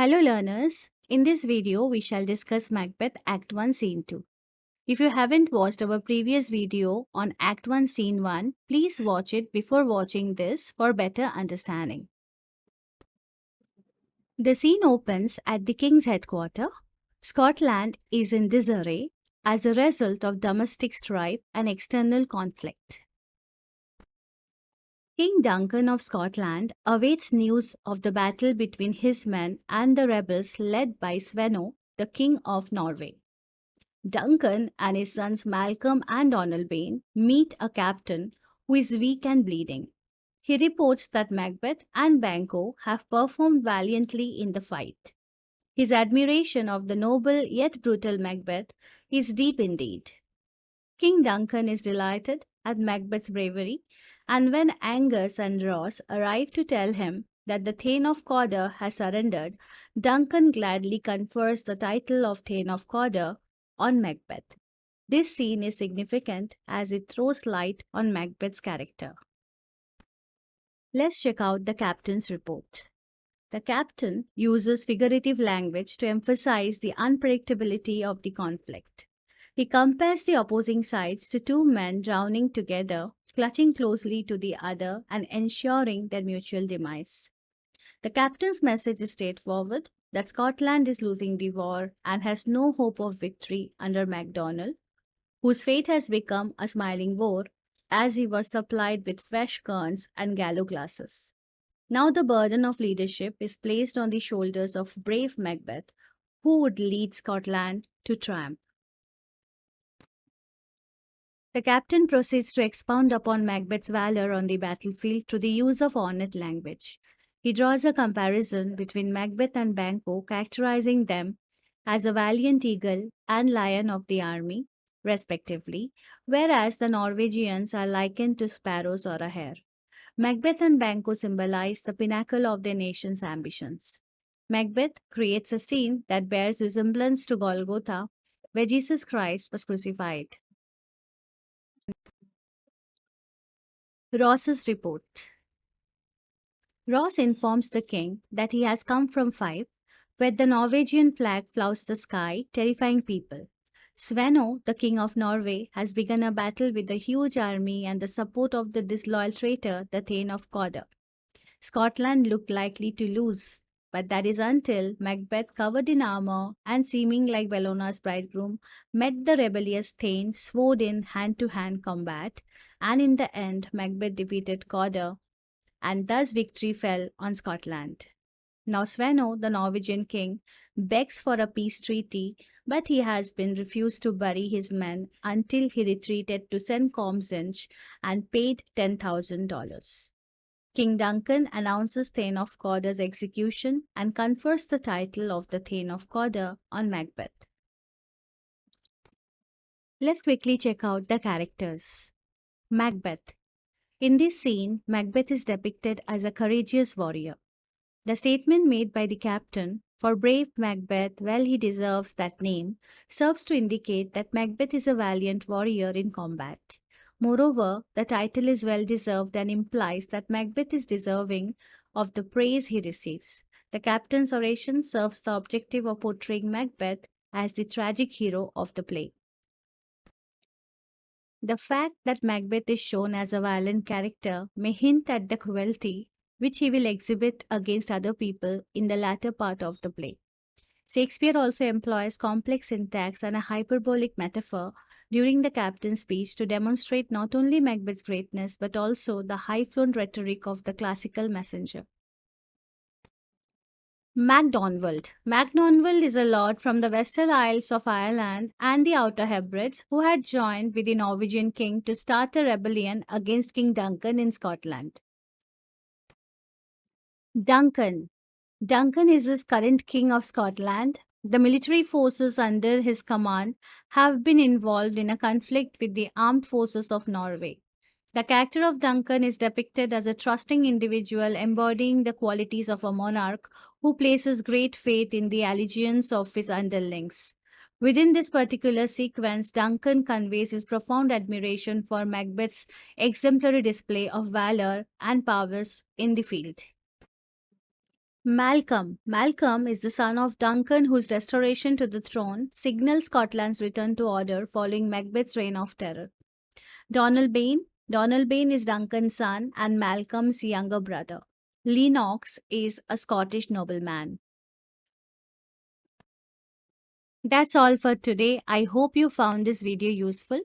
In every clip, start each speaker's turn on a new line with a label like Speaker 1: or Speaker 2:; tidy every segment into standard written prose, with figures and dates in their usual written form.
Speaker 1: Hello learners, in this video we shall discuss Macbeth Act 1 Scene 2. If you haven't watched our previous video on Act 1 Scene 1, please watch it before watching this for better understanding. The scene opens at the king's headquarters. Scotland is in disarray as a result of domestic strife and external conflict. King Duncan of Scotland awaits news of the battle between his men and the rebels led by Svenno, the King of Norway. Duncan and his sons Malcolm and Donalbain meet a captain who is weak and bleeding. He reports that Macbeth and Banquo have performed valiantly in the fight. His admiration of the noble yet brutal Macbeth is deep indeed. King Duncan is delighted at Macbeth's bravery, and when Angus and Ross arrive to tell him that the Thane of Cawdor has surrendered, Duncan gladly confers the title of Thane of Cawdor on Macbeth. This scene is significant as it throws light on Macbeth's character. Let's check out the captain's report. The captain uses figurative language to emphasize the unpredictability of the conflict. He compares the opposing sides to two men drowning together, clutching closely to the other and ensuring their mutual demise. The captain's message is straightforward that Scotland is losing the war and has no hope of victory under MacDonald, whose fate has become a smiling war as he was supplied with fresh guns and gallows glasses. Now the burden of leadership is placed on the shoulders of brave Macbeth, who would lead Scotland to triumph. The captain proceeds to expound upon Macbeth's valor on the battlefield through the use of ornate language. He draws a comparison between Macbeth and Banquo, characterizing them as a valiant eagle and lion of the army, respectively, whereas the Norwegians are likened to sparrows or a hare. Macbeth and Banquo symbolize the pinnacle of their nation's ambitions. Macbeth creates a scene that bears resemblance to Golgotha, where Jesus Christ was crucified. Ross's report. Ross informs the king that he has come from Fife, where the Norwegian flag flouts the sky, terrifying people. Svenno, the king of Norway, has begun a battle with a huge army and the support of the disloyal traitor, the Thane of Cawdor. Scotland looked likely to lose, but that is until Macbeth, covered in armor and seeming like Bellona's bridegroom, met the rebellious Thane, sword in hand-to-hand combat, and in the end Macbeth defeated Cawdor, and thus victory fell on Scotland. Now Svenno, the Norwegian king, begs for a peace treaty, but he has been refused to bury his men until he retreated to St. Comsinge and paid $10,000. King Duncan announces Thane of Cawdor's execution and confers the title of the Thane of Cawdor on Macbeth. Let's quickly check out the characters. Macbeth. In this scene, Macbeth is depicted as a courageous warrior. The statement made by the captain, "For brave Macbeth, well he deserves that name," serves to indicate that Macbeth is a valiant warrior in combat. Moreover, the title is well deserved and implies that Macbeth is deserving of the praise he receives. The captain's oration serves the objective of portraying Macbeth as the tragic hero of the play. The fact that Macbeth is shown as a violent character may hint at the cruelty which he will exhibit against other people in the latter part of the play. Shakespeare also employs complex syntax and a hyperbolic metaphor during the captain's speech to demonstrate not only Macbeth's greatness but also the high-flown rhetoric of the classical messenger. MacDonald. MacDonald is a lord from the Western Isles of Ireland and the Outer Hebrides who had joined with the Norwegian king to start a rebellion against King Duncan in Scotland. Duncan. Duncan is the current king of Scotland. The military forces under his command have been involved in a conflict with the armed forces of Norway. The character of Duncan is depicted as a trusting individual embodying the qualities of a monarch who places great faith in the allegiance of his underlings. Within this particular sequence, Duncan conveys his profound admiration for Macbeth's exemplary display of valor and prowess in the field. Malcolm. Malcolm is the son of Duncan, whose restoration to the throne signaled Scotland's return to order following Macbeth's reign of terror. Donalbain. Donalbain is Duncan's son and Malcolm's younger brother. Lennox is a Scottish nobleman. That's all for today. I hope you found this video useful.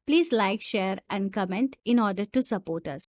Speaker 1: Please like, share, and comment in order to support us.